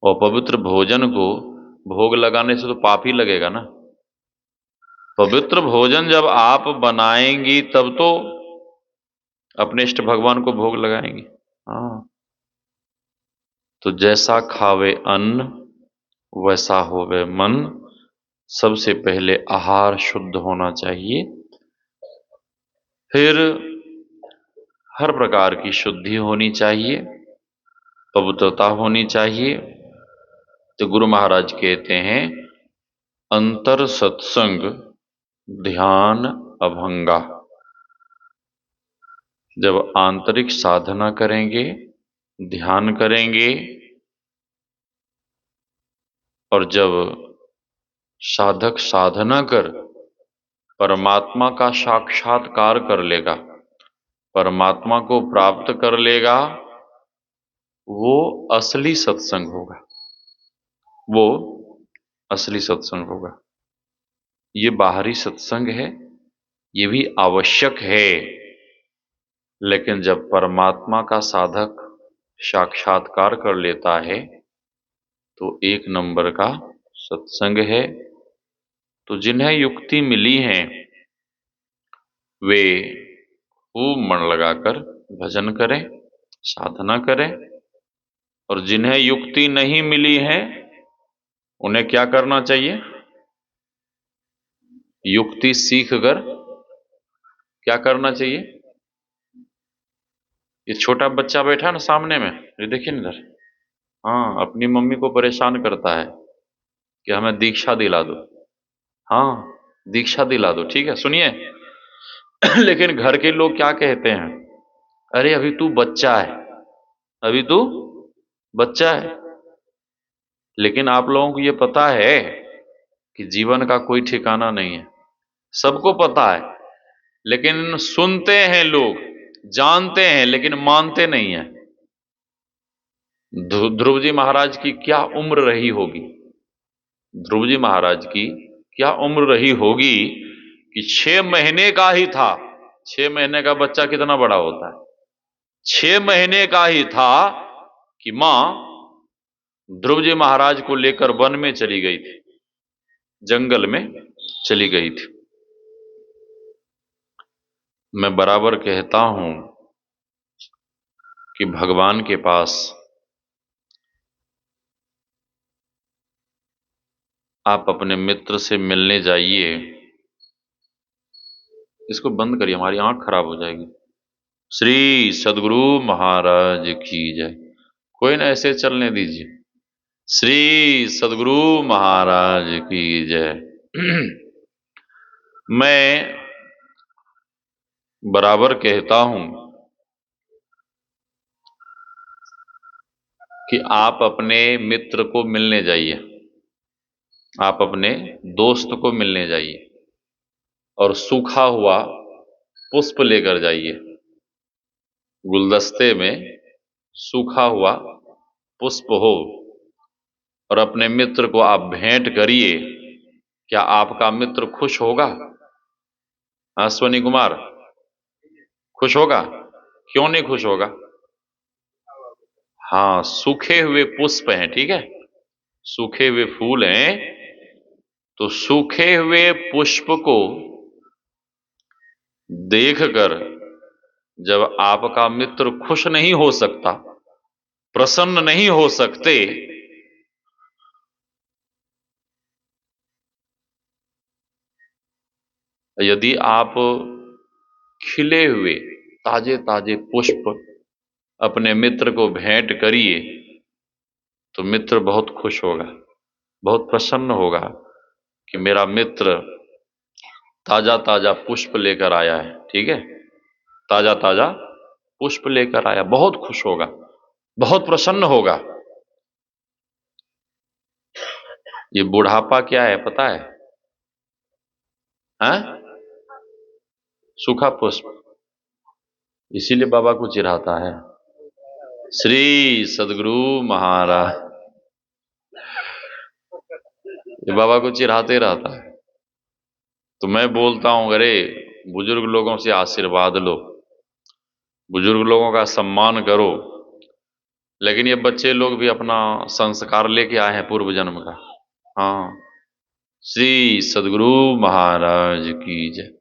और पवित्र भोजन को भोग लगाने से तो पाप ही लगेगा ना। पवित्र भोजन जब आप बनाएंगी तब तो अपने इष्ट भगवान को भोग लगाएंगे। हाँ, तो जैसा खावे अन्न वैसा होवे मन। सबसे पहले आहार शुद्ध होना चाहिए, फिर हर प्रकार की शुद्धि होनी चाहिए, पवित्रता होनी चाहिए। तो गुरु महाराज कहते हैं, अंतर सत्संग ध्यान अभंगा। जब आंतरिक साधना करेंगे, ध्यान करेंगे, और जब साधक साधना कर परमात्मा का साक्षात्कार कर लेगा, परमात्मा को प्राप्त कर लेगा, वो असली सत्संग होगा, वो असली सत्संग होगा। ये बाहरी सत्संग है, ये भी आवश्यक है, लेकिन जब परमात्मा का साधक साक्षात्कार कर लेता है तो एक नंबर का सत्संग है। तो जिन्हें युक्ति मिली है वे खूब मन लगाकर भजन करें, साधना करें, और जिन्हें युक्ति नहीं मिली है उन्हें क्या करना चाहिए? युक्ति सीख कर क्या करना चाहिए? ये छोटा बच्चा बैठा है ना सामने में, ये देखिए ना इधर, हाँ, अपनी मम्मी को परेशान करता है कि हमें दीक्षा दिला दो। हाँ, दीक्षा दिला दो, ठीक है, सुनिए। लेकिन घर के लोग क्या कहते हैं? अरे अभी तू बच्चा है, अभी तू बच्चा है। लेकिन आप लोगों को ये पता है कि जीवन का कोई ठिकाना नहीं है, सबको पता है, लेकिन सुनते हैं लोग, जानते हैं, लेकिन मानते नहीं है। ध्रुव जी महाराज की क्या उम्र रही होगी, ध्रुव जी महाराज की क्या उम्र रही होगी कि 6 महीने का ही था। 6 महीने का बच्चा कितना बड़ा होता है? 6 महीने का ही था कि मां ध्रुव जी महाराज को लेकर वन में चली गई थी, जंगल में चली गई थी। मैं बराबर कहता हूं कि भगवान के पास आप अपने मित्र से मिलने जाइए। इसको बंद करिए, हमारी आंख खराब हो जाएगी। श्री सद्गुरु महाराज की जय। कोई ना, ऐसे चलने दीजिए। श्री सद्गुरु महाराज की जय। मैं बराबर कहता हूं कि आप अपने मित्र को मिलने जाइए, आप अपने दोस्त को मिलने जाइए और सूखा हुआ पुष्प लेकर जाइए। गुलदस्ते में सूखा हुआ पुष्प हो और अपने मित्र को आप भेंट करिए। क्या आपका मित्र खुश होगा? अश्वनी कुमार, खुश होगा? क्यों नहीं खुश होगा? हाँ, सूखे हुए पुष्प हैं, ठीक है, सूखे हुए फूल हैं, तो सूखे हुए पुष्प को देखकर जब आपका मित्र खुश नहीं हो सकता, प्रसन्न नहीं हो सकते, यदि आप खिले हुए ताजे ताजे पुष्प अपने मित्र को भेंट करिए तो मित्र बहुत खुश होगा, बहुत प्रसन्न होगा कि मेरा मित्र ताजा ताजा पुष्प लेकर आया है, ठीक है, ताजा ताजा पुष्प लेकर आया, बहुत खुश होगा, बहुत प्रसन्न होगा। ये बुढ़ापा क्या है पता है? हैं? सूखा पुष्प, इसीलिए बाबा को चिढ़ाता है। श्री सद्गुरु महाराज, ये बाबा को चिढ़ाते रहता है। तो मैं बोलता हूं, अरे बुजुर्ग लोगों से आशीर्वाद लो, बुजुर्ग लोगों का सम्मान करो। लेकिन ये बच्चे लोग भी अपना संस्कार लेके आए हैं पूर्व जन्म का। हाँ, श्री सद्गुरु महाराज की जय।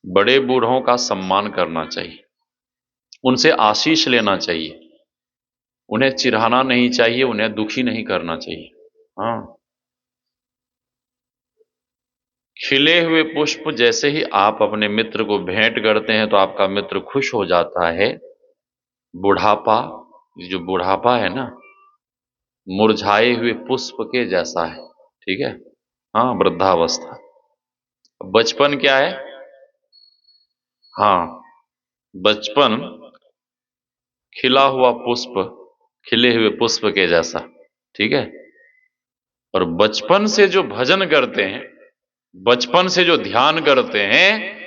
बड़े बूढ़ों का सम्मान करना चाहिए, उनसे आशीष लेना चाहिए, उन्हें चिढ़ाना नहीं चाहिए, उन्हें दुखी नहीं करना चाहिए। हाँ, खिले हुए पुष्प जैसे ही आप अपने मित्र को भेंट करते हैं तो आपका मित्र खुश हो जाता है। बुढ़ापा, जो बुढ़ापा है ना, मुरझाए हुए पुष्प के जैसा है, ठीक है। हाँ, वृद्धावस्था। बचपन क्या है? हाँ, बचपन खिला हुआ पुष्प, खिले हुए पुष्प के जैसा, ठीक है। और बचपन से जो भजन करते हैं, बचपन से जो ध्यान करते हैं,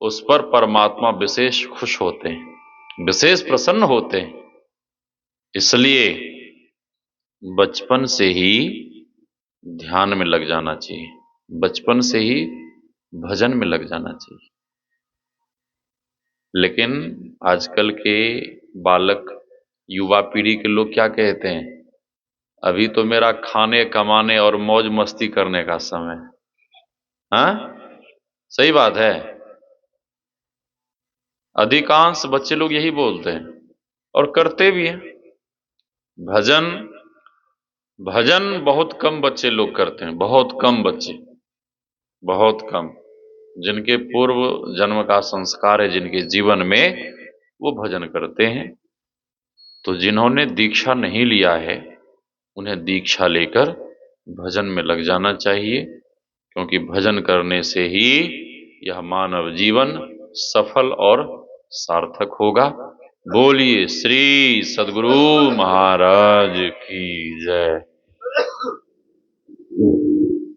उस पर परमात्मा विशेष खुश होते हैं, विशेष प्रसन्न होते हैं। इसलिए बचपन से ही ध्यान में लग जाना चाहिए, बचपन से ही भजन में लग जाना चाहिए। लेकिन आजकल के बालक, युवा पीढ़ी के लोग क्या कहते हैं, अभी तो मेरा खाने कमाने और मौज मस्ती करने का समय है। हाँ, सही बात है। अधिकांश बच्चे लोग यही बोलते हैं और करते भी हैं। भजन भजन बहुत कम बच्चे लोग करते हैं, बहुत कम बच्चे, बहुत कम। जिनके पूर्व जन्म का संस्कार है, जिनके जीवन में, वो भजन करते हैं। तो जिन्होंने दीक्षा नहीं लिया है, उन्हें दीक्षा लेकर भजन में लग जाना चाहिए, क्योंकि भजन करने से ही यह मानव जीवन सफल और सार्थक होगा। बोलिए श्री सद्गुरु महाराज की जय।